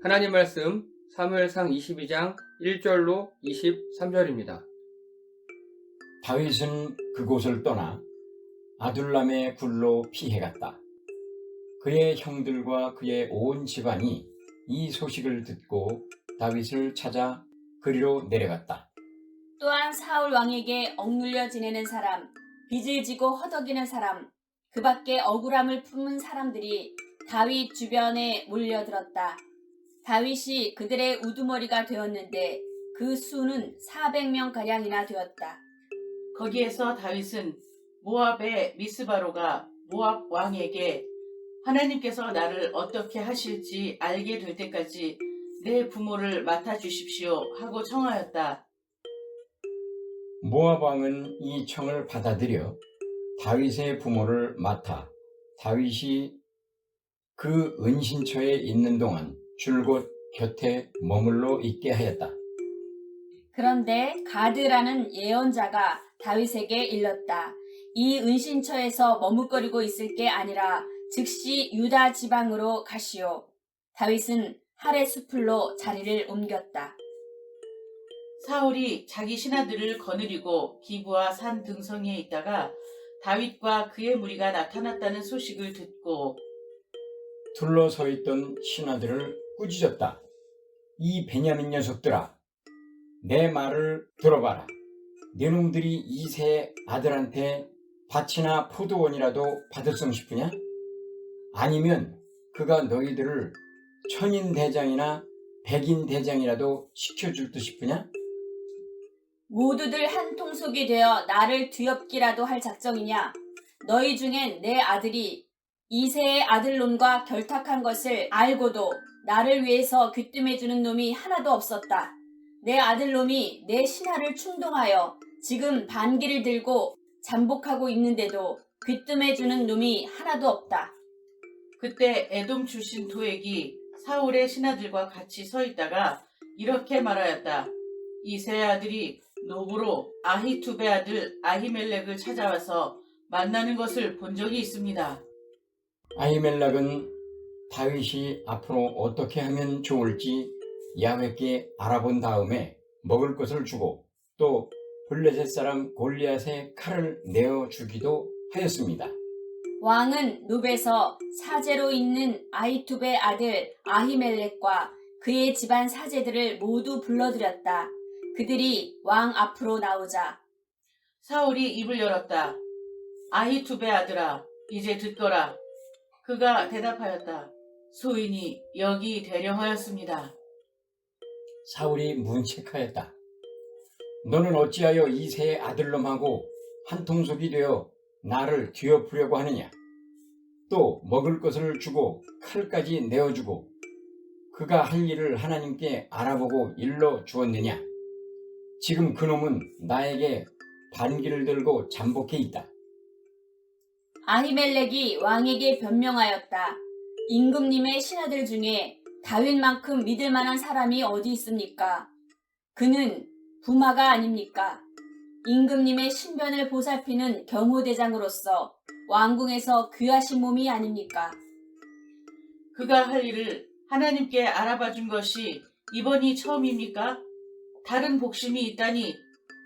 하나님 말씀 사무엘상 22장 1절로 23절입니다. 다윗은 그곳을 떠나 아둘람의 굴로 피해갔다. 그의 형들과 그의 온 집안이 이 소식을 듣고 다윗을 찾아 그리로 내려갔다. 또한 사울 왕에게 억눌려 지내는 사람, 빚을 지고 허덕이는 사람, 그 밖에 억울함을 품은 사람들이 다윗 주변에 몰려들었다. 다윗이 그들의 우두머리가 되었는데 그 수는 400명가량이나 되었다. 거기에서 다윗은 모압의 미스바로가 모압 왕에게 하나님께서 나를 어떻게 하실지 알게 될 때까지 내 부모를 맡아주십시오 하고 청하였다. 모압 왕은 이 청을 받아들여 다윗의 부모를 맡아 다윗이 그 은신처에 있는 동안 줄곧 곁에 머물러 있게 하였다. 그런데 가드라는 예언자가 다윗에게 일렀다. 이 은신처에서 머뭇거리고 있을 게 아니라 즉시 유다 지방으로 가시오. 다윗은 하레 수풀로 자리를 옮겼다. 사울이 자기 신하들을 거느리고 기브와 산 등성이에 있다가 다윗과 그의 무리가 나타났다는 소식을 듣고 둘러서 있던 신하들을 꾸짖었다. 이 베냐민 녀석들아, 내 말을 들어봐라. 네 놈들이 이새의 아들한테 밭이나 포도원이라도 받았으면 싶으냐? 아니면 그가 너희들을 천인대장이나 백인대장이라도 시켜줄 듯 싶으냐? 모두들 한 통속이 되어 나를 뒤엎기라도 할 작정이냐? 너희 중엔 내 아들이 이새의 아들놈과 결탁한 것을 알고도 나를 위해서 귀뜸해주는 놈이 하나도 없었다. 내 아들놈이 내 신하를 충동하여 지금 반기를 들고 잠복하고 있는데도 귀뜸해주는 놈이 하나도 없다. 그때 에돔 출신 도액이 사울의 신하들과 같이 서 있다가 이렇게 말하였다. 이새의 아들이 노브로 아히투베 아들 아히멜렉을 찾아와서 만나는 것을 본 적이 있습니다. 아히멜렉은 다윗이 앞으로 어떻게 하면 좋을지 야훼께 알아본 다음에 먹을 것을 주고 또 블레셋 사람 골리앗의 칼을 내어주기도 하였습니다. 왕은 눕에서 사제로 있는 아히투베 아들 아히멜렉과 그의 집안 사제들을 모두 불러들였다. 그들이 왕 앞으로 나오자 사울이 입을 열었다. 아히투베 아들아, 이제 듣거라. 그가 대답하였다. 소인이 여기 대령하였습니다. 사울이 문책하였다. 너는 어찌하여 이새의 아들놈하고 한 통속이 되어 나를 뒤엎으려고 하느냐? 또 먹을 것을 주고 칼까지 내어주고 그가 할 일을 하나님께 알아보고 일러 주었느냐? 지금 그놈은 나에게 반기를 들고 잠복해 있다. 아히멜렉이 왕에게 변명하였다. 임금님의 신하들 중에 다윗만큼 믿을 만한 사람이 어디 있습니까? 그는 부마가 아닙니까? 임금님의 신변을 보살피는 경호대장으로서 왕궁에서 귀하신 몸이 아닙니까? 그가 할 일을 하나님께 알아봐 준 것이 이번이 처음입니까? 다른 복심이 있다니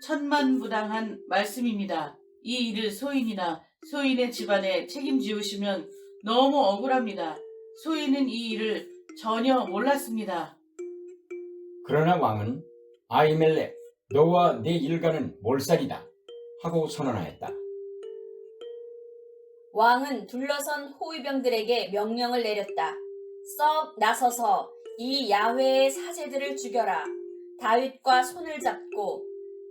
천만부당한 말씀입니다. 이 일을 소인이나 소인의 집안에 책임지우시면 너무 억울합니다. 소인은 이 일을 전혀 몰랐습니다. 그러나 왕은 아히멜렉, 너와 네 일가는 몰살이다 하고 선언하였다. 왕은 둘러선 호위병들에게 명령을 내렸다. 썩 나서서 이 야훼의 사제들을 죽여라. 다윗과 손을 잡고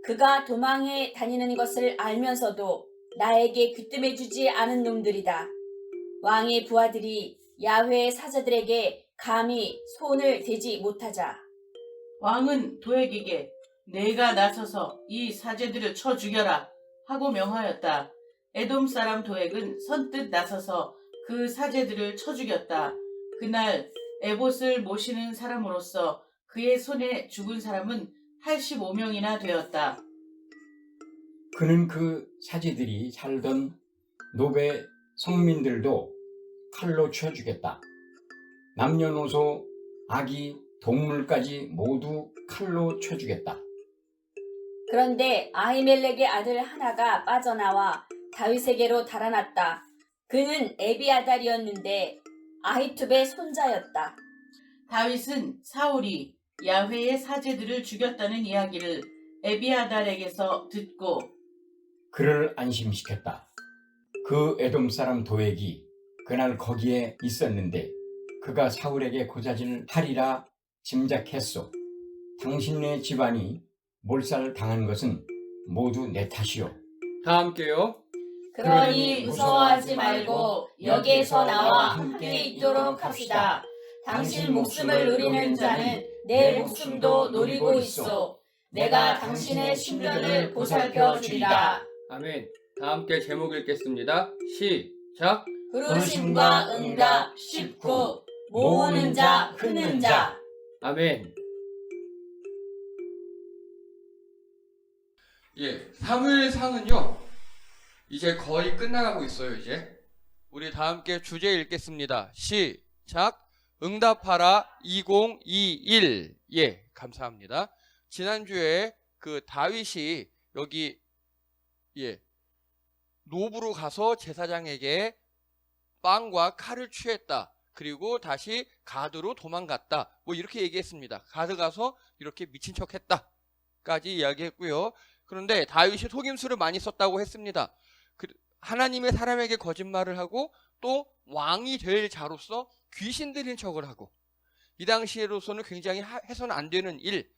그가 도망해 다니는 것을 알면서도 나에게 귀뜸해주지 않은 놈들이다. 왕의 부하들이 야훼의 사제들에게 감히 손을 대지 못하자 왕은 도액에게 내가 나서서 이 사제들을 쳐 죽여라 하고 명하였다. 에돔 사람 도액은 선뜻 나서서 그 사제들을 쳐 죽였다. 그날 에봇을 모시는 사람으로서 그의 손에 죽은 사람은 85명이나 되었다. 그는 그 사제들이 살던 노베 성민들도 칼로 쳐 죽였다. 남녀노소 아기, 동물까지 모두 칼로 쳐주겠다. 그런데 아히멜렉의 아들 하나가 빠져나와 다윗에게로 달아났다. 그는 에비아달이었는데 아히투베의 손자였다. 다윗은 사울이 야훼의 사제들을 죽였다는 이야기를 에비아달에게서 듣고 그를 안심시켰다. 그 에돔 사람 도액이 그날 거기에 있었는데 그가 사울에게 고자질을 하리라 짐작했소. 당신네 집안이 몰살당한 것은 모두 내 탓이요. 다 함께요. 그러니 무서워하지 말고 여기에서 나와 함께 있도록 합시다. 당신 목숨을 노리는 자는 내 목숨도 노리고 있소. 내가 당신의 신변을 보살펴 주리라. 아멘. 다 함께 제목 읽겠습니다. 시작. 부르심과 응답 19. 모으는 자 크는 자. 아멘. 예, 사무엘상은요 이제 거의 끝나가고 있어요. 이제 우리 다 함께 주제 읽겠습니다. 시작. 응답하라 2021. 예, 감사합니다. 지난주에 그 다윗이 여기 노브로 가서 제사장에게 빵과 칼을 취했다. 그리고 다시 가드로 도망갔다. 뭐 이렇게 얘기했습니다. 가드 가서 이렇게 미친 척했다. 까지 이야기했고요. 그런데 다윗이 속임수를 많이 썼다고 했습니다. 하나님의 사람에게 거짓말을 하고 또 왕이 될 자로서 귀신 들린 척을 하고 이 당시로서는 굉장히 해서는 안 되는 일.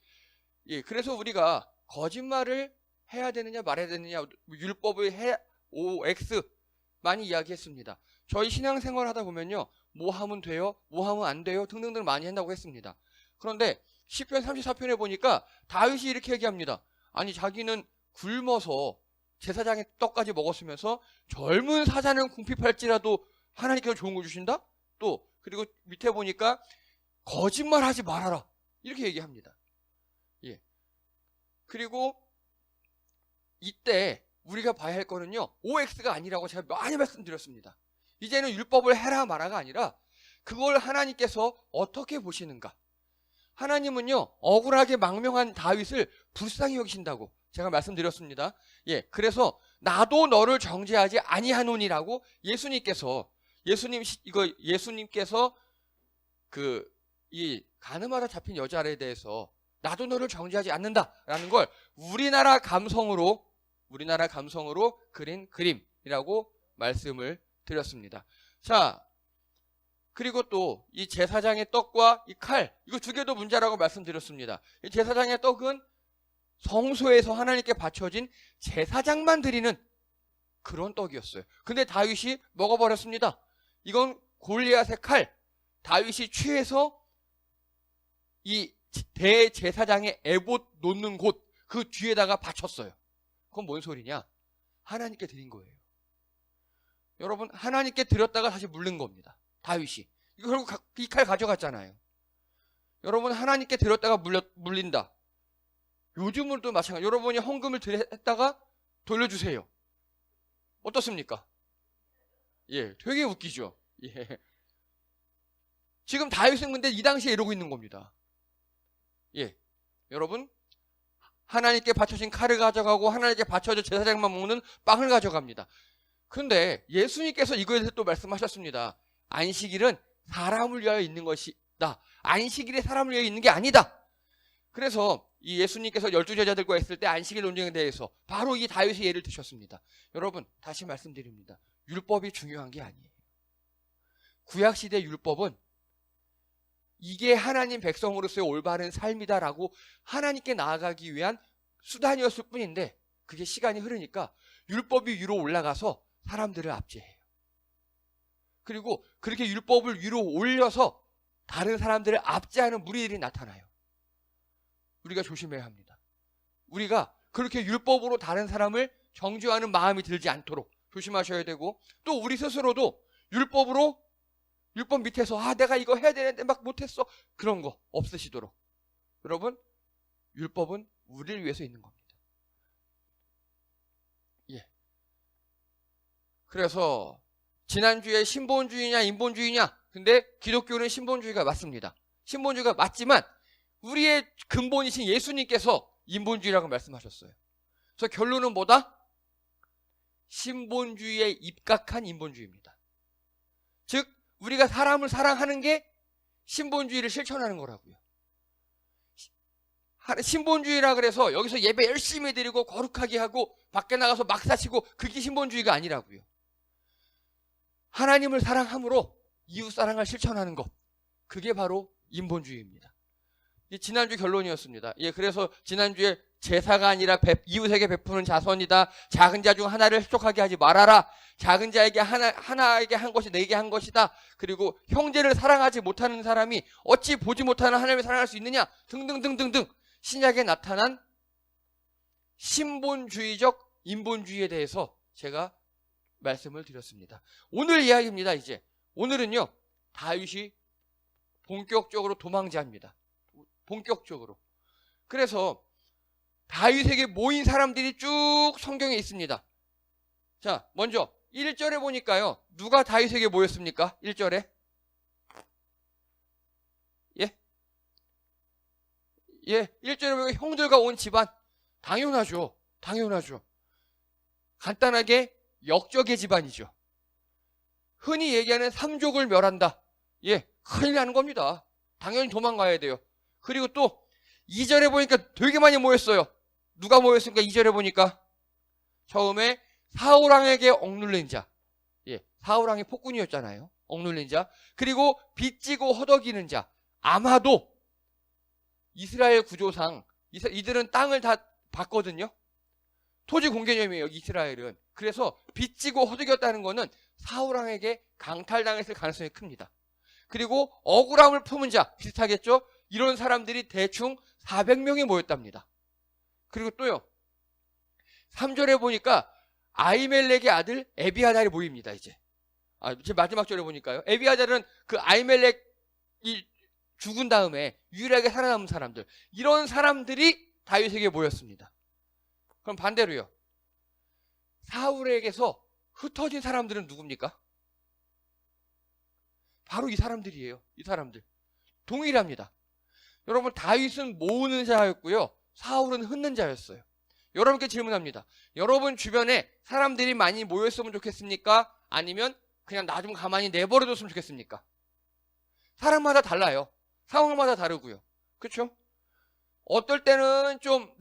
예, 그래서 우리가 거짓말을 해야 되느냐 말아야 되느냐 율법의 OX 많이 이야기했습니다. 저희 신앙생활 하다 보면요. 뭐 하면 돼요? 뭐 하면 안 돼요? 등등등 많이 한다고 했습니다. 그런데 시편 34편에 보니까 다윗이 이렇게 얘기합니다. 아니 자기는 굶어서 제사장의 떡까지 먹었으면서 젊은 사자는 궁핍할지라도 하나님께서 좋은 거 주신다? 또 그리고 밑에 보니까 거짓말하지 말아라 이렇게 얘기합니다. 예. 그리고 이때 우리가 봐야 할 거는요 OX가 아니라고 제가 많이 말씀드렸습니다. 이제는 율법을 해라 마라가 아니라 그걸 하나님께서 어떻게 보시는가. 하나님은요 억울하게 망명한 다윗을 불쌍히 여기신다고 제가 말씀드렸습니다. 예, 그래서 나도 너를 정죄하지 아니하노니라고 예수님께서 이 가늠하다 잡힌 여자에 대해서 나도 너를 정죄하지 않는다라는 걸 우리나라 감성으로 그린 그림이라고 말씀을 드렸습니다. 자, 그리고 또 이 제사장의 떡과 이 칼, 이거 두 개도 문제라고 말씀드렸습니다. 이 제사장의 떡은 성소에서 하나님께 바쳐진 제사장만 드리는 그런 떡이었어요. 근데 다윗이 먹어버렸습니다. 이건 골리앗의 칼, 다윗이 취해서 이 대제사장의 에봇 놓는 곳 그 뒤에다가 바쳤어요. 그건 뭔 소리냐? 하나님께 드린 거예요. 여러분, 하나님께 드렸다가 다시 물린 겁니다. 다윗이. 이거 결국 이 칼 가져갔잖아요. 여러분, 하나님께 드렸다가 물린다. 요즘으로도 마찬가지. 여러분이 헌금을 했다가 돌려주세요. 어떻습니까? 예, 되게 웃기죠. 예. 지금 다윗은 근데 이 당시에 이러고 있는 겁니다. 예, 여러분, 하나님께 바쳐진 칼을 가져가고 하나님께 바쳐져 제사장만 먹는 빵을 가져갑니다. 그런데 예수님께서 이거에 대해서 또 말씀하셨습니다. 안식일은 사람을 위하여 있는 것이다. 안식일이 사람을 위하여 있는 게 아니다. 그래서 이 예수님께서 12제자들과 했을 때 안식일 논쟁에 대해서 바로 이 다윗의 예를 드셨습니다. 여러분, 다시 말씀드립니다. 율법이 중요한 게 아니에요. 구약시대 율법은 이게 하나님 백성으로서의 올바른 삶이다라고 하나님께 나아가기 위한 수단이었을 뿐인데 그게 시간이 흐르니까 율법이 위로 올라가서 사람들을 압제해요. 그리고 그렇게 율법을 위로 올려서 다른 사람들을 압제하는 무리들이 나타나요. 우리가 조심해야 합니다. 우리가 그렇게 율법으로 다른 사람을 정죄하는 마음이 들지 않도록 조심하셔야 되고 또 우리 스스로도 율법 밑에서 내가 이거 해야 되는데 막 못했어 그런 거 없으시도록. 여러분, 율법은 우리를 위해서 있는 겁니다. 예. 그래서 지난주에 신본주의냐 인본주의냐, 근데 기독교는 신본주의가 맞습니다. 신본주의가 맞지만 우리의 근본이신 예수님께서 인본주의라고 말씀하셨어요. 그래서 결론은 뭐다? 신본주의에 입각한 인본주의입니다. 즉 우리가 사람을 사랑하는 게 신본주의를 실천하는 거라고요. 신본주의라 그래서 여기서 예배 열심히 드리고 거룩하게 하고 밖에 나가서 막 사치고 그게 신본주의가 아니라고요. 하나님을 사랑함으로 이웃 사랑을 실천하는 것, 그게 바로 인본주의입니다. 지난주 결론이었습니다. 그래서 지난주에 제사가 아니라 이웃에게 베푸는 자선이다. 작은 자 중 하나를 흡족하게 하지 말아라. 작은 자에게 하나에게 한 것이 내게 한 것이다. 그리고 형제를 사랑하지 못하는 사람이 어찌 보지 못하는 하나님을 사랑할 수 있느냐. 등등등등등 신약에 나타난 신본주의적 인본주의에 대해서 제가 말씀을 드렸습니다. 오늘 이야기입니다. 이제 오늘은요 다윗이 본격적으로 도망자입니다. 본격적으로. 그래서 다윗에게 모인 사람들이 쭉 성경에 있습니다. 자, 먼저 1절에 보니까요. 누가 다윗에게 모였습니까? 1절에. 예, 1절에 보면 형들과 온 집안. 당연하죠. 간단하게 역적의 집안이죠. 흔히 얘기하는 삼족을 멸한다. 큰일 나는 겁니다. 당연히 도망가야 돼요. 그리고 또 2절에 보니까 되게 많이 모였어요. 누가 모였습니까? 2절에 보니까 처음에 사울왕에게 억눌린 자. 사울왕이 폭군이었잖아요. 억눌린 자. 그리고 빚지고 허덕이는 자. 아마도 이스라엘 구조상 이들은 땅을 다 받거든요. 토지 공개념이에요. 이스라엘은. 그래서 빚지고 허덕였다는 거는 사울왕에게 강탈당했을 가능성이 큽니다. 그리고 억울함을 품은 자. 비슷하겠죠? 이런 사람들이 대충 400명이 모였답니다. 그리고 또요. 3절에 보니까 아히멜렉의 아들 에비아달이 모입니다. 이제 마지막 절에 보니까요. 에비아달은 그 아히멜렉이 죽은 다음에 유일하게 살아남은 사람들. 이런 사람들이 다윗에게 모였습니다. 그럼 반대로요. 사울에게서 흩어진 사람들은 누굽니까? 바로 이 사람들이에요. 이 사람들. 동일합니다. 여러분 다윗은 모으는 자였고요. 사울은 흩는 자였어요. 여러분께 질문합니다. 여러분 주변에 사람들이 많이 모였으면 좋겠습니까? 아니면 그냥 나 좀 가만히 내버려뒀으면 좋겠습니까? 사람마다 달라요. 상황마다 다르고요. 그렇죠? 어떨 때는 좀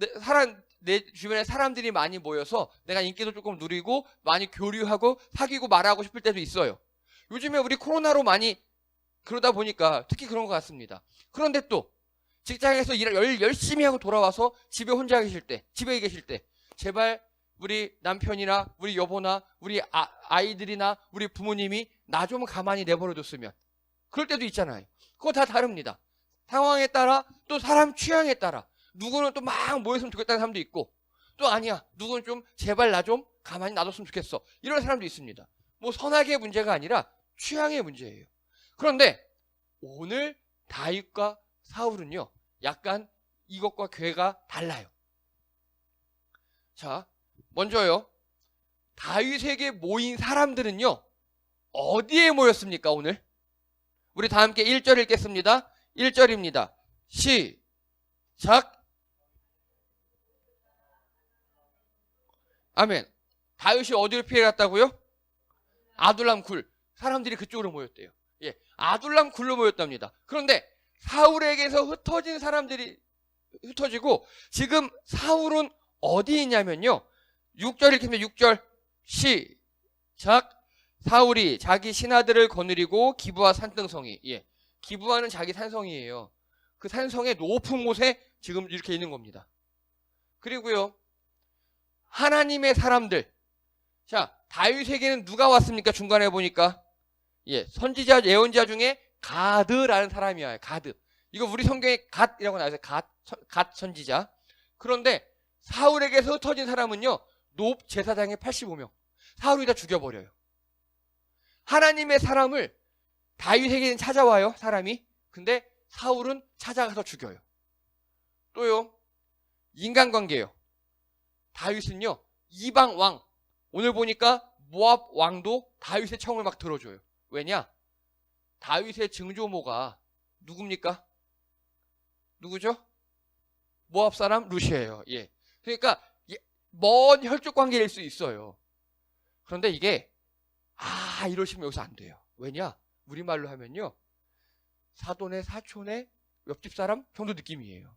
내 주변에 사람들이 많이 모여서 내가 인기도 조금 누리고 많이 교류하고 사귀고 말하고 싶을 때도 있어요. 요즘에 우리 코로나로 많이 그러다 보니까 특히 그런 것 같습니다. 그런데 또 직장에서 일을 열심히 하고 돌아와서 집에 혼자 계실 때, 집에 계실 때 제발 우리 남편이나 우리 여보나 우리 아이들이나 우리 부모님이 나 좀 가만히 내버려뒀으면. 그럴 때도 있잖아요. 그거 다 다릅니다. 상황에 따라 또 사람 취향에 따라 누구는 또 막 모였으면 좋겠다는 사람도 있고 또 아니야. 누구는 좀 제발 나 좀 가만히 놔뒀으면 좋겠어. 이런 사람도 있습니다. 뭐 선악의 문제가 아니라 취향의 문제예요. 그런데 오늘 다윗과 사울은요. 약간 이것과 괴가 달라요. 자, 먼저요. 다윗에게 모인 사람들은요. 어디에 모였습니까, 오늘? 우리 다 함께 1절 읽겠습니다. 1절입니다. 시작. 아멘. 다윗이 어디를 피해 갔다고요? 아둘람 굴. 사람들이 그쪽으로 모였대요. 아둘람 굴로 모였답니다. 그런데 사울에게서 흩어진 사람들이 흩어지고 지금 사울은 어디 있냐면요. 6절 읽힙니다. 6절 시작. 사울이 자기 신하들을 거느리고 기브아 산등성이 기브아는 자기 산성이에요. 그 산성의 높은 곳에 지금 이렇게 있는 겁니다. 그리고요. 하나님의 사람들. 자, 다윗에게는 누가 왔습니까? 중간에 보니까 선지자 예언자 중에 가드라는 사람이 와요. 가드. 이거 우리 성경에 갓이라고 나와요. 갓 선지자. 그런데 사울에게서 흩어진 사람은요. 높 제사장의 85명. 사울이 다 죽여버려요. 하나님의 사람을 다윗에게는 찾아와요. 사람이. 근데 사울은 찾아가서 죽여요. 또요. 인간관계요. 다윗은요. 이방 왕. 오늘 보니까 모압 왕도 다윗의 청을 막 들어줘요. 왜냐? 다윗의 증조모가 누굽니까? 누구죠? 모압 사람 룻이에요. 예. 그러니까 먼 혈족 관계일 수 있어요. 그런데 이게 이러시면 여기서 안 돼요. 왜냐? 우리말로 하면요. 사돈의 사촌의 옆집 사람 정도 느낌이에요.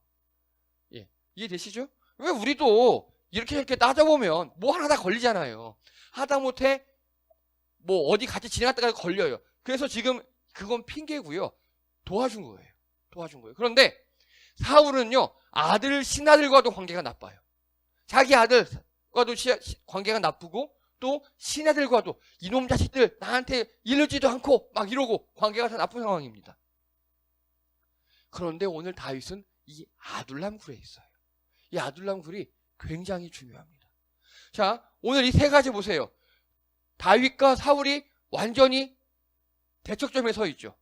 예. 이해되시죠? 왜 우리도 이렇게 따져보면 뭐 하나 다 걸리잖아요. 하다못해 뭐 어디 같이 지나갔다가 걸려요. 그래서 지금 그건 핑계고요. 도와준 거예요. 그런데 사울은요. 아들 신하들과도 관계가 나빠요. 자기 아들과도 관계가 나쁘고 또 신하들과도 이놈 자식들 나한테 이르지도 않고 막 이러고 관계가 다 나쁜 상황입니다. 그런데 오늘 다윗은 이 아둘람 굴에 있어요. 이 아둘람 굴이 굉장히 중요합니다. 자, 오늘 이 세 가지 보세요. 다윗과 사울이 완전히 대척점에 서 있죠.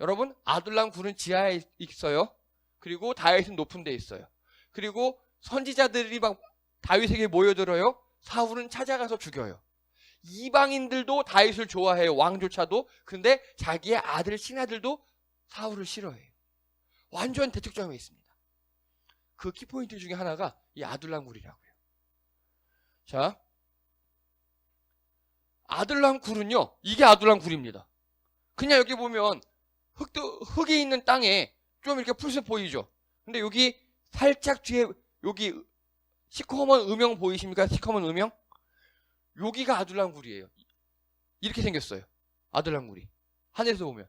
여러분, 아둘람 굴은 지하에 있어요. 그리고 다윗은 높은 데 있어요. 그리고 선지자들이 막 다윗에게 모여들어요. 사울은 찾아가서 죽여요. 이방인들도 다윗을 좋아해요. 왕조차도. 근데 자기의 아들 신하들도 사울을 싫어해요. 완전 대척점에 있습니다. 그 키포인트 중에 하나가 이 아둘람 굴이라고요. 자, 아둘람 굴은요. 이게 아둘람 굴입니다. 그냥 여기 보면 흙이 있는 땅에 좀 이렇게 풀숲 보이죠. 근데 여기 살짝 뒤에 여기 시커먼 음영 보이십니까? 시커먼 음영? 여기가 아둘람 굴이에요. 이렇게 생겼어요. 아둘람 굴이. 하늘에서 보면.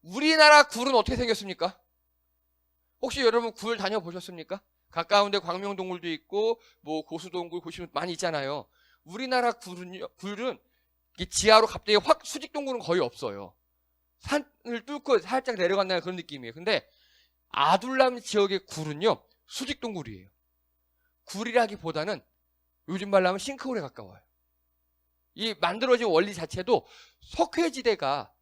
우리나라 굴은 어떻게 생겼습니까? 혹시 여러분 굴 다녀보셨습니까? 가까운데 광명동굴도 있고 뭐 고수동굴 보시면 많이 있잖아요. 우리나라 굴은 지하로 갑자기 확 수직동굴은 거의 없어요. 산을 뚫고 살짝 내려간다는 그런 느낌이에요. 근데 아둘람 지역의 굴은요. 수직동굴이에요. 굴이라기보다는 요즘 말로 하면 싱크홀에 가까워요. 이 만들어진 원리 자체도 석회지대가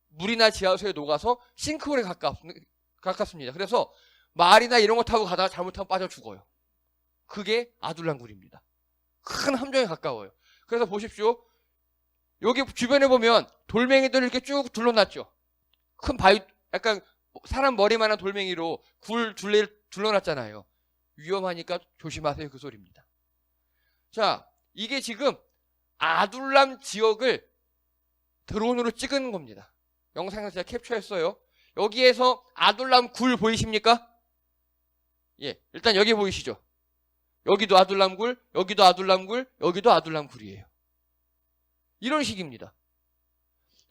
물이나 지하수에 녹아서 싱크홀에 가깝습니다. 그래서 말이나 이런 거 타고 가다가 잘못하면 빠져 죽어요. 그게 아둘람 굴입니다. 큰 함정에 가까워요. 그래서 보십시오. 여기 주변에 보면 돌멩이들 이렇게 쭉 둘러놨죠. 큰 바위, 약간 사람 머리만한 돌멩이로 굴 둘레를 둘러놨잖아요. 위험하니까 조심하세요. 그 소리입니다. 자, 이게 지금 아둘람 지역을 드론으로 찍은 겁니다. 영상에서 제가 캡처했어요. 여기에서 아둘람 굴 보이십니까? 예, 일단 여기 보이시죠? 여기도 아둘람 굴, 여기도 아둘람 굴, 여기도 아둘람 굴이에요. 이런 식입니다.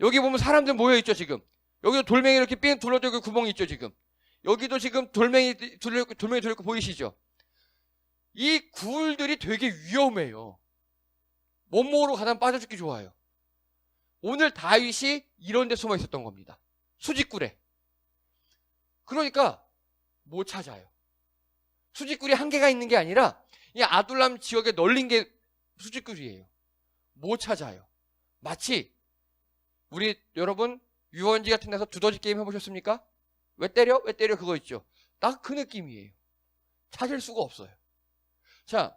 여기 보면 사람들 모여있죠, 지금. 여기도 돌멩이 이렇게 삥 둘러져 있고 구멍이 있죠, 지금. 여기도 지금 돌멩이 둘러있고 보이시죠? 이 굴들이 되게 위험해요. 몸목으로 가다 빠져 죽기 좋아요. 오늘 다윗이 이런 데 숨어 있었던 겁니다. 수직굴에. 그러니까 못 찾아요. 수직굴이 한계가 있는 게 아니라 이 아둘람 지역에 널린 게 수직굴이에요. 못 찾아요. 마치 우리 여러분 유원지 같은 데서 두더지 게임 해보셨습니까? 왜 때려? 왜 때려? 그거 있죠. 딱 그 느낌이에요. 찾을 수가 없어요. 자,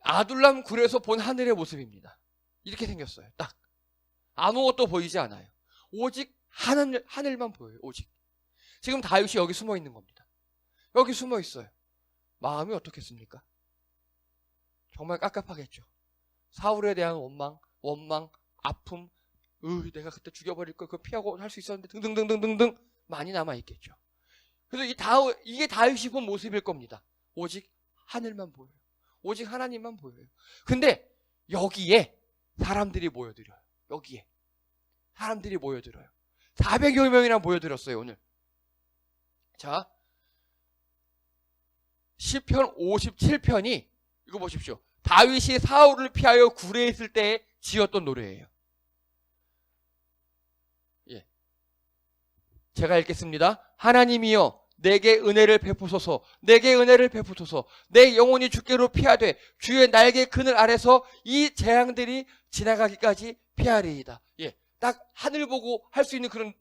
아둘람 굴에서 본 하늘의 모습입니다. 이렇게 생겼어요. 딱 아무것도 보이지 않아요. 오직 하늘만 보여요. 오직. 지금 다윗이 여기 숨어 있는 겁니다. 여기 숨어 있어요. 마음이 어떻겠습니까? 정말 깝깝하겠죠. 사울에 대한 원망, 아픔, 내가 그때 죽여버릴 걸 그거 피하고 할 수 있었는데 등등등등등등 많이 남아있겠죠. 그래서 이게 다윗이 본 모습일 겁니다. 오직 하늘만 보여요. 오직 하나님만 보여요. 근데 여기에 사람들이 모여들어요. 여기에 사람들이 모여들어요. 400여 명이나 모여들었어요, 오늘. 자, 시편 57편이 이거 보십시오. 다윗이 사울을 피하여 굴에 있을 때 지었던 노래예요. 예. 제가 읽겠습니다. 하나님이여 내게 은혜를 베푸소서. 내게 은혜를 베푸소서. 내 영혼이 주께로 피하되 주의 날개 그늘 아래서 이 재앙들이 지나가기까지 피하리이다. 예. 딱 하늘 보고 할 수 있는 그런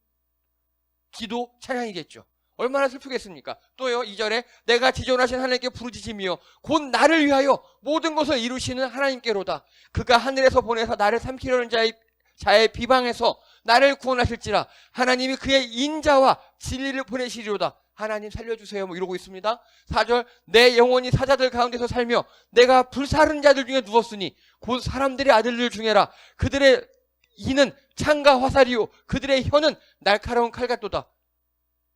기도 찬양이겠죠. 얼마나 슬프겠습니까? 또요, 2절에 내가 지존하신 하나님께 부르짖으며 곧 나를 위하여 모든 것을 이루시는 하나님께로다. 그가 하늘에서 보내서 나를 삼키려는 자의 비방에서 나를 구원하실지라. 하나님이 그의 인자와 진리를 보내시리로다. 하나님 살려주세요. 뭐 이러고 있습니다. 4절, 내 영혼이 사자들 가운데서 살며 내가 불사른 자들 중에 누웠으니 곧 사람들의 아들들 중에라. 그들의 이는 창과 화살이요 그들의 혀는 날카로운 칼 같도다.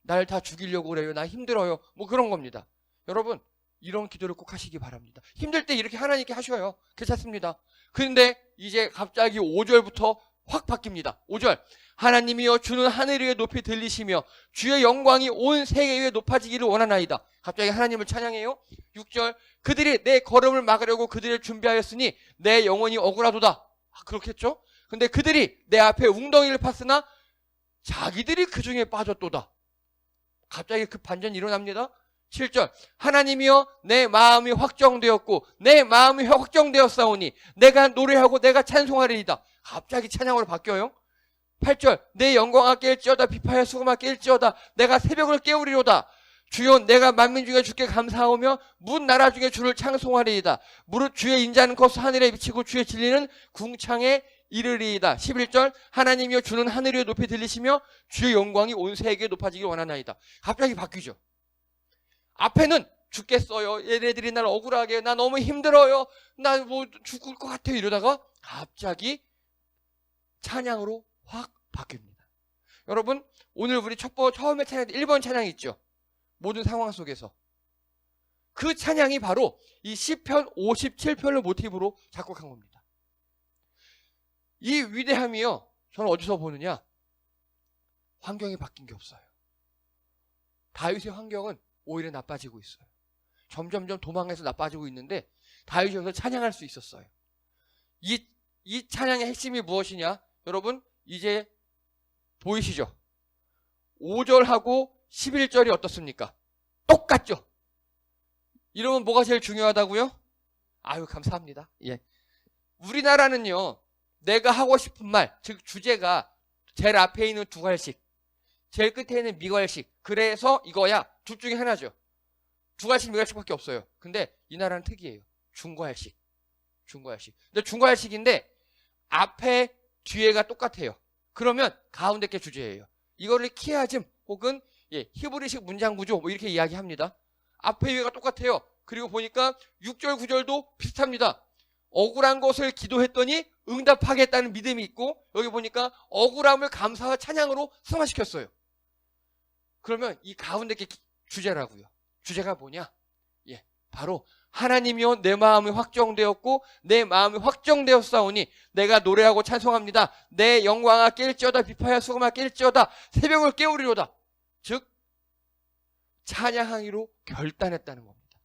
날 다 죽이려고 그래요. 나 힘들어요. 뭐 그런 겁니다. 여러분, 이런 기도를 꼭 하시기 바랍니다. 힘들 때 이렇게 하나님께 하셔요. 괜찮습니다. 그런데 이제 갑자기 5절부터 확 바뀝니다. 5절, 하나님이여 주는 하늘 위에 높이 들리시며 주의 영광이 온 세계 위에 높아지기를 원하나이다. 갑자기 하나님을 찬양해요. 6절, 그들이 내 걸음을 막으려고 그들을 준비하였으니 내 영혼이 억울하도다. 그렇겠죠? 근데 그들이 내 앞에 웅덩이를 팠으나 자기들이 그 중에 빠졌도다. 갑자기 그 반전이 일어납니다. 7절, 하나님이여 내 마음이 확정되었고 내 마음이 확정되었사오니 내가 노래하고 내가 찬송하리이다. 갑자기 찬양으로 바뀌어요. 8절, 내 영광아 깰지어다 비파야 수고마 깰지어다 내가 새벽을 깨우리로다. 주여 내가 만민 중에 주께 감사하오며 문 나라 중에 주를 찬송하리이다. 무릇 주의 인자는 커서 하늘에 비치고 주의 진리는 궁창에 이르리이다. 11절, 하나님이여 주는 하늘 위에 높이 들리시며 주의 영광이 온 세계에 높아지길 원하나이다. 갑자기 바뀌죠. 앞에는 죽겠어요. 얘네들이 날 억울하게 해. 나 너무 힘들어요. 나 뭐 죽을 것 같아요. 이러다가 갑자기 찬양으로 확 바뀝니다. 여러분, 오늘 우리 처음에 찬양 1번 찬양 있죠. 모든 상황 속에서. 그 찬양이 바로 이 시편 57편을 모티브로 작곡한 겁니다. 이 위대함이요. 저는 어디서 보느냐? 환경이 바뀐 게 없어요. 다윗의 환경은 오히려 나빠지고 있어요. 점점점 도망해서 나빠지고 있는데 다윗이 여기서 찬양할 수 있었어요. 이 찬양의 핵심이 무엇이냐? 여러분, 이제 보이시죠? 5절하고 11절이 어떻습니까? 똑같죠? 이러면 뭐가 제일 중요하다고요? 아유, 감사합니다. 예. 우리나라는요, 내가 하고 싶은 말, 즉 주제가 제일 앞에 있는 두 갈씩, 제일 끝에 있는 미갈씩. 그래서 이거야. 둘 중에 하나죠. 두 갈씩, 미갈씩밖에 없어요. 근데 이 나라는 특이해요. 중과할식. 중과할식. 근데 중과할식인데 앞에 뒤에가 똑같아요. 그러면 가운데 게 주제예요. 이거를 키아즘 혹은 히브리식 문장 구조 뭐 이렇게 이야기합니다. 앞에 위가 똑같아요. 그리고 보니까 6절, 9절도 비슷합니다. 억울한 것을 기도했더니 응답하겠다는 믿음이 있고, 여기 보니까 억울함을 감사와 찬양으로 승화시켰어요. 그러면 이 가운데 게 주제라고요. 주제가 뭐냐? 바로 하나님이여 내 마음이 확정되었고 내 마음이 확정되었사오니 내가 노래하고 찬송합니다. 내 영광아 깰지어다 비파야 수고마 깰지어다 새벽을 깨우리로다. 즉 찬양하기로 결단했다는 겁니다.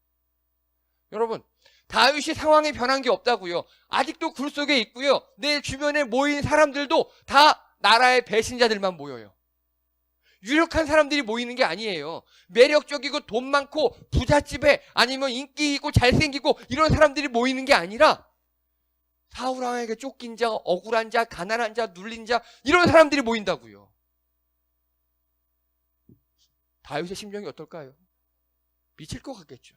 여러분, 다윗이 상황이 변한 게 없다고요. 아직도 굴 속에 있고요. 내 주변에 모인 사람들도 다 나라의 배신자들만 모여요. 유력한 사람들이 모이는 게 아니에요. 매력적이고 돈 많고 부잣집에 아니면 인기 있고 잘생기고 이런 사람들이 모이는 게 아니라 사울 왕에게 쫓긴 자, 억울한 자, 가난한 자, 눌린 자 이런 사람들이 모인다고요. 다윗의 심정이 어떨까요? 미칠 것 같겠죠.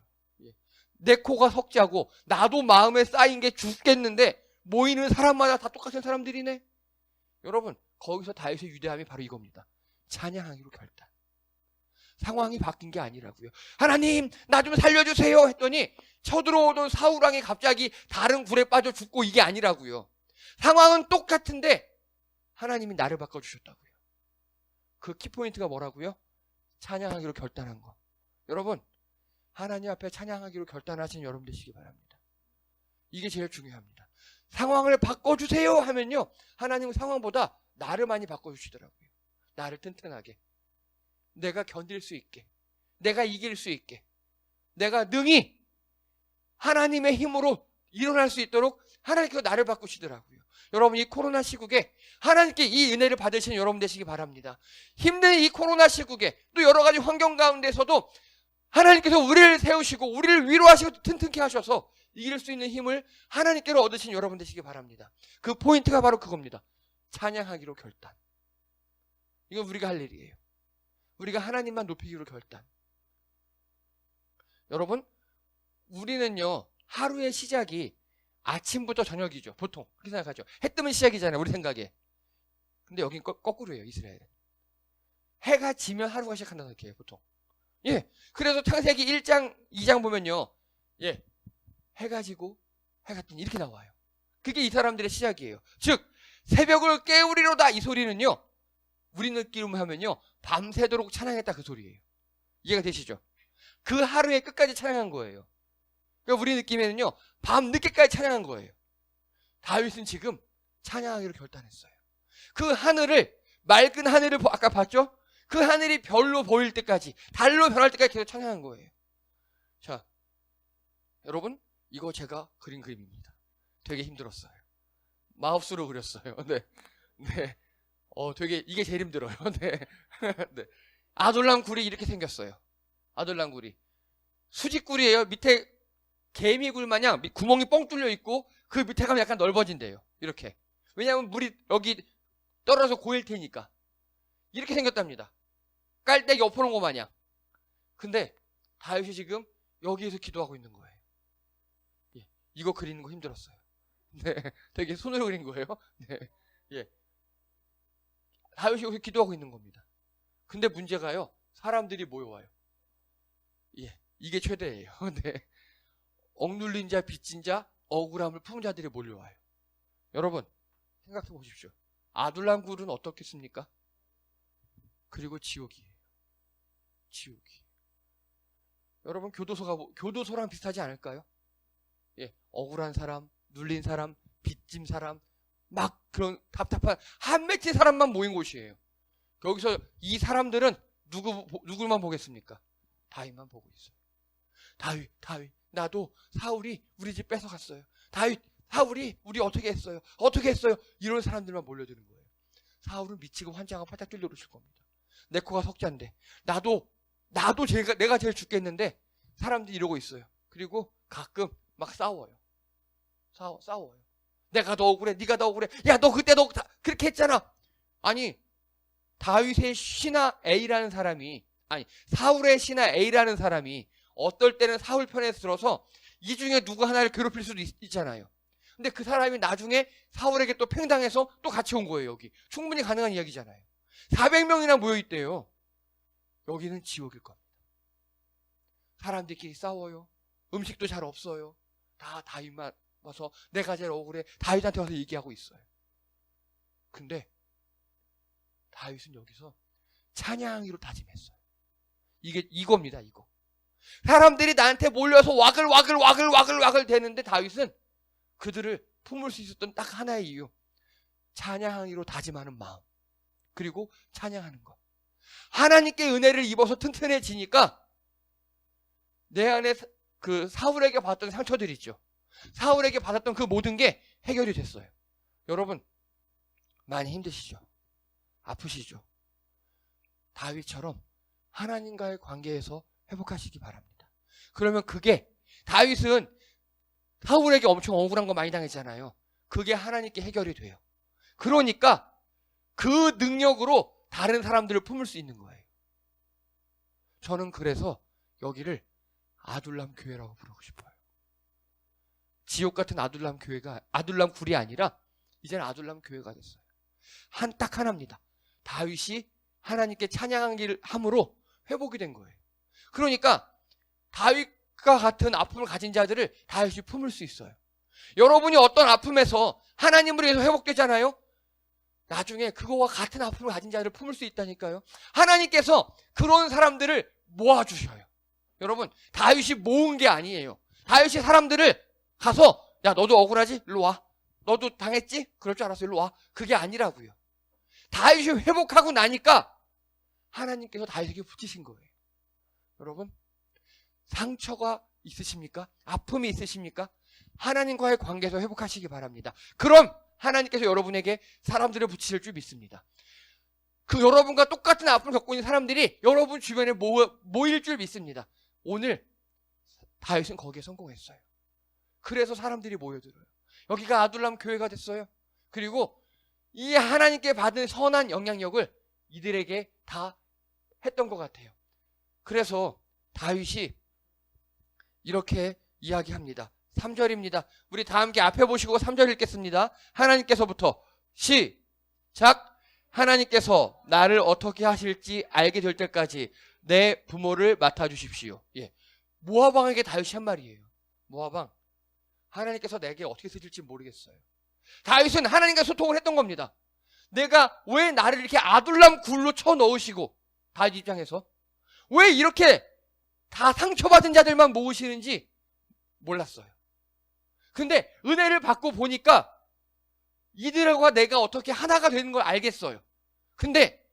내 코가 석자고 나도 마음에 쌓인 게 죽겠는데 모이는 사람마다 다 똑같은 사람들이네. 여러분, 거기서 다윗의 위대함이 바로 이겁니다. 찬양하기로 결단. 상황이 바뀐 게 아니라고요. 하나님, 나 좀 살려주세요 했더니 쳐들어오던 사울왕이 갑자기 다른 굴에 빠져 죽고 이게 아니라고요. 상황은 똑같은데 하나님이 나를 바꿔주셨다고요. 그 키포인트가 뭐라고요? 찬양하기로 결단한 거. 여러분, 하나님 앞에 찬양하기로 결단하신 여러분 되시기 바랍니다. 이게 제일 중요합니다. 상황을 바꿔주세요 하면요, 하나님은 상황보다 나를 많이 바꿔주시더라고요. 나를 튼튼하게, 내가 견딜 수 있게, 내가 이길 수 있게, 내가 능히 하나님의 힘으로 일어날 수 있도록 하나님께서 나를 바꾸시더라고요. 여러분, 이 코로나 시국에 하나님께 이 은혜를 받으시는 여러분 되시기 바랍니다. 힘든 이 코로나 시국에 또 여러 가지 환경 가운데서도 하나님께서 우리를 세우시고 우리를 위로하시고 튼튼케 하셔서 이길 수 있는 힘을 하나님께로 얻으신 여러분 되시기 바랍니다. 그 포인트가 바로 그겁니다. 찬양하기로 결단. 이건 우리가 할 일이에요. 우리가 하나님만 높이기로 결단. 여러분, 우리는요, 하루의 시작이 아침부터 저녁이죠. 보통 그렇게 생각하죠. 해 뜨면 시작이잖아요, 우리 생각에. 근데 여긴 거꾸로예요. 이스라엘은. 해가 지면 하루가 시작한다는 얘기예요. 보통. 예. 그래서 창세기 1장 2장 보면요. 예. 해가 지고 해가 뜨니 이렇게 나와요. 그게 이 사람들의 시작이에요. 즉 새벽을 깨우리로다 이 소리는요. 우리 느낌으로 하면요. 밤새도록 찬양했다 그 소리예요. 이해가 되시죠? 그 하루의 끝까지 찬양한 거예요. 그러니까 우리 느낌에는요. 밤 늦게까지 찬양한 거예요. 다윗은 지금 찬양하기로 결단했어요. 그 하늘을 맑은 하늘을 아까 봤죠? 그 하늘이 별로 보일 때까지 달로 변할 때까지 계속 찬양한 거예요. 자, 여러분 이거 제가 그린 그림입니다. 되게 힘들었어요. 마우스로 그렸어요. 네, 네, 되게 이게 제일 힘들어요. 네, 네. 아둘람 굴이 이렇게 생겼어요. 아둘람 굴이 수직굴이에요. 밑에 개미굴 마냥 구멍이 뻥 뚫려 있고 그 밑에 가면 약간 넓어진대요. 이렇게. 왜냐하면 물이 여기 떨어져서 고일 테니까. 이렇게 생겼답니다. 깔때기 엎어놓은 거 마냥. 근데 다윗이 지금 여기에서 기도하고 있는 거예요. 예, 이거 그리는 거 힘들었어요. 네, 되게 손으로 그린 거예요. 네, 예. 다윗이 여기서 기도하고 있는 겁니다. 근데 문제가요, 사람들이 모여와요. 예, 이게 최대예요. 네. 억눌린 자, 빚진 자, 억울함을 품은 자들이 몰려와요. 여러분, 생각해 보십시오. 아둘람 굴은 어떻겠습니까? 그리고 지옥이에요. 지옥이. 여러분, 교도소랑 비슷하지 않을까요? 예, 억울한 사람, 눌린 사람, 빚진 사람, 막 그런 답답한 한 맺힌 사람만 모인 곳이에요. 여기서 이 사람들은 누구만 보겠습니까? 다윗만 보고 있어요. 다윗, 나도 사울이 우리 집 뺏어갔어요. 다윗, 사울이 우리 어떻게 했어요? 이런 사람들만 몰려드는 거예요. 사울은 미치고 환장하고 팔짝 뛰어오르실 겁니다. 내 코가 석자인데 내가 제일 죽겠는데 사람들이 이러고 있어요. 그리고 가끔 막 싸워요. 싸워요. 내가 더 억울해, 네가 더 억울해. 야, 너 그때 너 그렇게 했잖아. 아니, 다윗의 신하 A라는 사람이, 사울의 신하 A라는 사람이 어떨 때는 사울 편에 들어서 이 중에 누구 하나를 괴롭힐 수도 있잖아요. 근데 그 사람이 나중에 사울에게 또 팽당해서 또 같이 온 거예요. 여기 충분히 가능한 이야기잖아요. 400명이나 모여있대요. 여기는 지옥일 겁니다. 사람들끼리 싸워요. 음식도 잘 없어요. 다 다윗만 와서 내가 제일 억울해. 다윗한테 와서 얘기하고 있어요. 근데 다윗은 여기서 찬양하기로 다짐했어요. 이게 이겁니다. 이거. 사람들이 나한테 몰려서 와글 대는데 다윗은 그들을 품을 수 있었던 딱 하나의 이유. 찬양하기로 다짐하는 마음. 그리고 찬양하는 것. 하나님께 은혜를 입어서 튼튼해지니까 내 안에 그 사울에게 받았던 상처들이 있죠. 사울에게 받았던 그 모든 게 해결이 됐어요. 여러분, 많이 힘드시죠? 아프시죠? 다윗처럼 하나님과의 관계에서 회복하시기 바랍니다. 그러면 그게, 다윗은 사울에게 엄청 억울한 거 많이 당했잖아요. 그게 하나님께 해결이 돼요. 그러니까 그 능력으로 다른 사람들을 품을 수 있는 거예요. 저는 그래서 여기를 아둘람 교회라고 부르고 싶어요. 지옥 같은 아둘람 굴이 아니라 이제는 아둘람 교회가 됐어요. 딱 하나입니다. 다윗이 하나님께 찬양하기를 함으로 회복이 된 거예요. 그러니까 다윗과 같은 아픔을 가진 자들을 다윗이 품을 수 있어요. 여러분이 어떤 아픔에서 하나님을 위해서 회복되잖아요. 나중에 그거와 같은 아픔을 가진 자들을 품을 수 있다니까요. 하나님께서 그런 사람들을 모아주셔요. 여러분, 다윗이 모은 게 아니에요. 다윗이 사람들을 가서, 야, 너도 억울하지? 일로 와. 너도 당했지? 그럴 줄 알았어. 일로 와. 그게 아니라고요. 다윗이 회복하고 나니까 하나님께서 다윗에게 붙이신 거예요. 여러분, 상처가 있으십니까? 아픔이 있으십니까? 하나님과의 관계에서 회복하시기 바랍니다. 그럼 하나님께서 여러분에게 사람들을 붙이실 줄 믿습니다. 그 여러분과 똑같은 아픔을 겪고 있는 사람들이 여러분 주변에 모일 줄 믿습니다. 오늘 다윗은 거기에 성공했어요. 그래서 사람들이 모여들어요. 여기가 아둘람 교회가 됐어요. 그리고 이 하나님께 받은 선한 영향력을 이들에게 다 했던 것 같아요. 그래서 다윗이 이렇게 이야기합니다. 3절입니다. 우리 다 함께 앞에 보시고 3절 읽겠습니다. 하나님께서부터 시작. 하나님께서 나를 어떻게 하실지 알게 될 때까지 내 부모를 맡아주십시오. 예. 모압왕에게 다윗이 한 말이에요. 모압왕, 하나님께서 내게 어떻게 쓰실지 모르겠어요. 다윗은 하나님과 소통을 했던 겁니다. 내가 왜 나를 이렇게 아둘람 굴로 쳐 넣으시고, 다윗 입장에서 왜 이렇게 다 상처받은 자들만 모으시는지 몰랐어요. 근데 은혜를 받고 보니까 이들과 내가 어떻게 하나가 되는 걸 알겠어요. 근데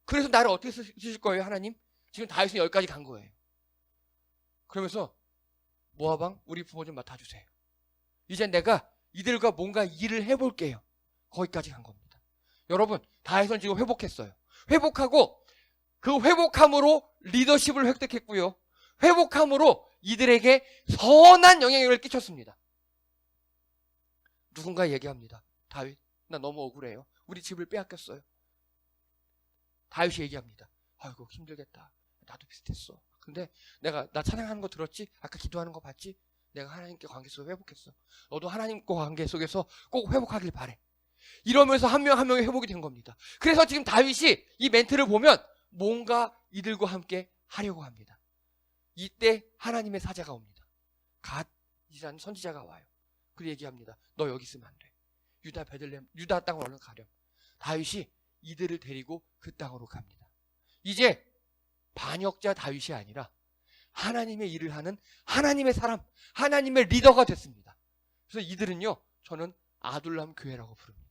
그래서 나를 어떻게 쓰실 거예요, 하나님? 지금 다윗은 여기까지 간 거예요. 그러면서 모압왕, 우리 부모 좀 맡아주세요. 이제 내가 이들과 뭔가 일을 해볼게요. 거기까지 간 겁니다. 여러분, 다윗은 지금 회복했어요. 회복하고 그 회복함으로 리더십을 획득했고요. 회복함으로 이들에게 선한 영향력을 끼쳤습니다. 누군가 얘기합니다. 다윗, 나 너무 억울해요. 우리 집을 빼앗겼어요. 다윗이 얘기합니다. 아이고, 힘들겠다. 나도 비슷했어. 근데 나 찬양하는 거 들었지? 아까 기도하는 거 봤지? 내가 하나님께 관계 속에 회복했어. 너도 하나님과 관계 속에서 꼭 회복하길 바래. 이러면서 한 명 한 명이 회복이 된 겁니다. 그래서 지금 다윗이 이 멘트를 보면 뭔가 이들과 함께 하려고 합니다. 이때 하나님의 사자가 옵니다. 갓이라는 선지자가 와요. 그리고 얘기합니다. 너 여기 있으면 안 돼. 유다 베들레헴, 유다 땅으로 얼른 가렴. 다윗이 이들을 데리고 그 땅으로 갑니다. 이제 반역자 다윗이 아니라 하나님의 일을 하는 하나님의 사람, 하나님의 리더가 됐습니다. 그래서 이들은요, 저는 아둘람 교회라고 부릅니다.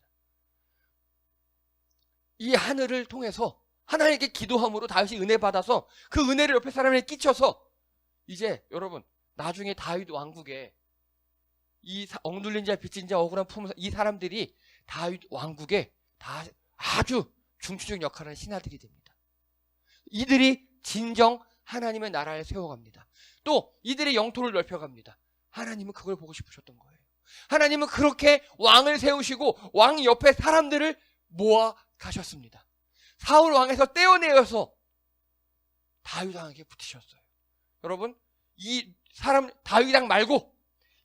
이 하늘을 통해서 하나님께 기도함으로 다윗이 은혜 받아서 그 은혜를 옆에 사람에게 끼쳐서 이제 여러분, 나중에 다윗 왕국에 이 억눌린 자, 빚진 자, 억울한 품은 이 사람들이 다윗 왕국에 다 아주 중추적 역할을 하는 신하들이 됩니다. 이들이 진정 하나님의 나라를 세워갑니다. 또 이들의 영토를 넓혀갑니다. 하나님은 그걸 보고 싶으셨던 거예요. 하나님은 그렇게 왕을 세우시고 왕 옆에 사람들을 모아 가셨습니다. 사울 왕에서 떼어내어서 다윗 왕에게 붙이셨어요. 여러분, 이 사람 다윗 왕 말고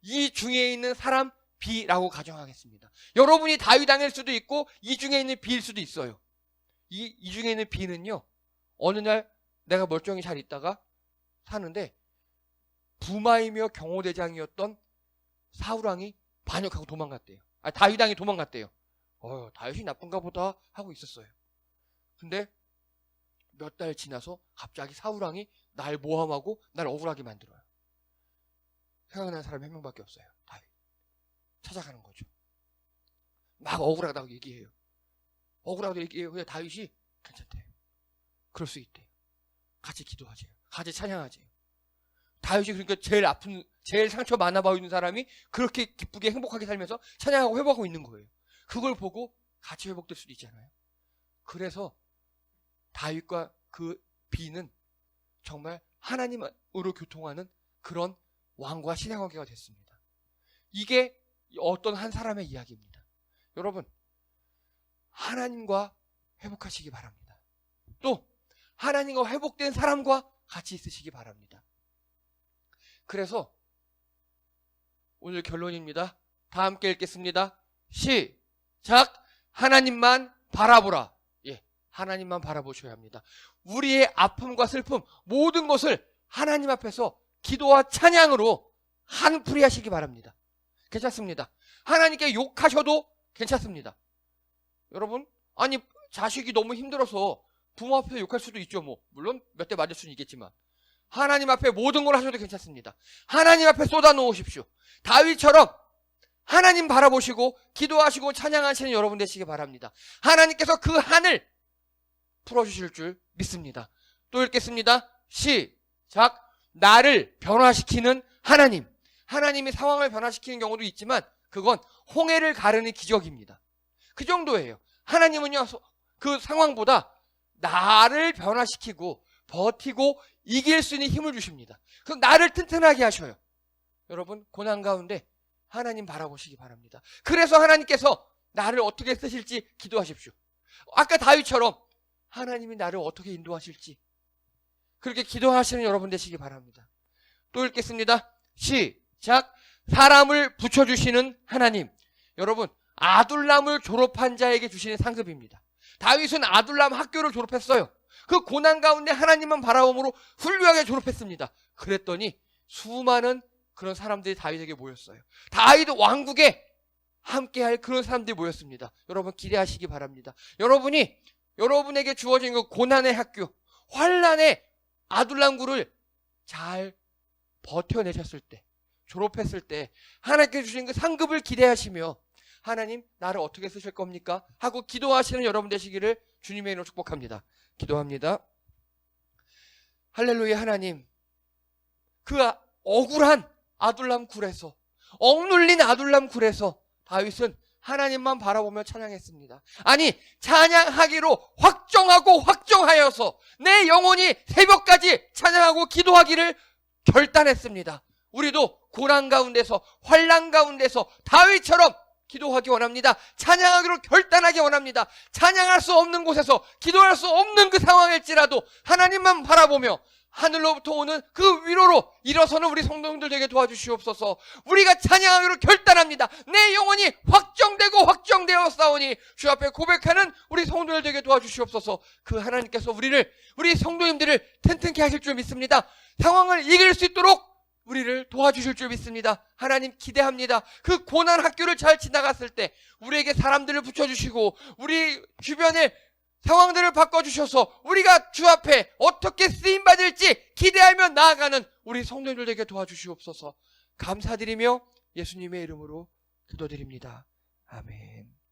이 중에 있는 사람 B라고 가정하겠습니다. 여러분이 다윗 왕일 수도 있고 이 중에 있는 B일 수도 있어요. 이 중에 있는 B는요, 어느 날 내가 멀쩡히 잘 있다가 사는데 부마이며 경호대장이었던 사울왕이 반역하고 도망갔대요. 다윗왕이 도망갔대요. 다윗이 나쁜가 보다 하고 있었어요. 근데 몇 달 지나서 갑자기 사울왕이 날 모함하고 날 억울하게 만들어요. 생각나는 사람이 한 명밖에 없어요. 다윗. 찾아가는 거죠. 막 억울하다고 얘기해요. 억울하다고 얘기해요. 근데 다윗이 괜찮대요. 그럴 수 있대요. 같이 기도하세요. 같이 찬양하세요. 다윗이 그러니까 제일 아픈, 제일 상처 많아 보이는 사람이 그렇게 기쁘게 행복하게 살면서 찬양하고 회복하고 있는 거예요. 그걸 보고 같이 회복될 수도 있잖아요. 그래서 다윗과 그 B는 정말 하나님으로 교통하는 그런 왕과 신의 관계가 됐습니다. 이게 어떤 한 사람의 이야기입니다. 여러분, 하나님과 회복하시기 바랍니다. 또 하나님과 회복된 사람과 같이 있으시기 바랍니다. 그래서 오늘 결론입니다. 다 함께 읽겠습니다. 시작. 하나님만 바라보라. 예, 하나님만 바라보셔야 합니다. 우리의 아픔과 슬픔, 모든 것을 하나님 앞에서 기도와 찬양으로 한풀이 하시기 바랍니다. 괜찮습니다. 하나님께 욕하셔도 괜찮습니다. 여러분, 아니 자식이 너무 힘들어서 부모 앞에서 욕할 수도 있죠. 물론 몇 대 맞을 수는 있겠지만 하나님 앞에 모든 걸 하셔도 괜찮습니다. 하나님 앞에 쏟아놓으십시오. 다윗처럼 하나님 바라보시고 기도하시고 찬양하시는 여러분 되시기 바랍니다. 하나님께서 그 한을 풀어주실 줄 믿습니다. 또 읽겠습니다. 시작. 나를 변화시키는 하나님. 하나님이 상황을 변화시키는 경우도 있지만 그건 홍해를 가르는 기적입니다. 그 정도예요. 하나님은요, 그 상황보다 나를 변화시키고 버티고 이길 수 있는 힘을 주십니다. 그럼 나를 튼튼하게 하셔요. 여러분, 고난 가운데 하나님 바라보시기 바랍니다. 그래서 하나님께서 나를 어떻게 쓰실지 기도하십시오. 아까 다윗처럼 하나님이 나를 어떻게 인도하실지 그렇게 기도하시는 여러분 되시기 바랍니다. 또 읽겠습니다. 시작. 사람을 붙여주시는 하나님. 여러분, 아둘람을 졸업한 자에게 주시는 상급입니다. 다윗은 아둘람 학교를 졸업했어요. 그 고난 가운데 하나님만 바라봄으로 훌륭하게 졸업했습니다. 그랬더니 수많은 그런 사람들이 다윗에게 모였어요. 다윗 왕국에 함께할 그런 사람들이 모였습니다. 여러분 기대하시기 바랍니다. 여러분에게 주어진 그 고난의 학교, 환난의 아둘람굴을 잘 버텨내셨을 때, 졸업했을 때 하나님께 주신 그 상급을 기대하시며 하나님 나를 어떻게 쓰실 겁니까? 하고 기도하시는 여러분 되시기를 주님의 이름으로 축복합니다. 기도합니다. 할렐루야. 하나님, 그 억울한 아둘람 굴에서, 억눌린 아둘람 굴에서 다윗은 하나님만 바라보며 찬양했습니다. 아니, 찬양하기로 확정하고 확정하여서 내 영혼이 새벽까지 찬양하고 기도하기를 결단했습니다. 우리도 고난 가운데서, 환난 가운데서 다윗처럼 기도하기 원합니다. 찬양하기로 결단하기 원합니다. 찬양할 수 없는 곳에서, 기도할 수 없는 그 상황일지라도 하나님만 바라보며 하늘로부터 오는 그 위로로 일어서는 우리 성도님들 되게 도와주시옵소서. 우리가 찬양하기로 결단합니다. 내 영혼이 확정되고 확정되어 싸우니 주 앞에 고백하는 우리 성도들 되게 도와주시옵소서. 그 하나님께서 우리 성도님들을 튼튼케 하실 줄 믿습니다. 상황을 이길 수 있도록 우리를 도와주실 줄 믿습니다. 하나님 기대합니다. 그 고난 학교를 잘 지나갔을 때 우리에게 사람들을 붙여주시고 우리 주변에 상황들을 바꿔주셔서 우리가 주 앞에 어떻게 쓰임받을지 기대하며 나아가는 우리 성도님들에게 도와주시옵소서. 감사드리며 예수님의 이름으로 기도드립니다. 아멘.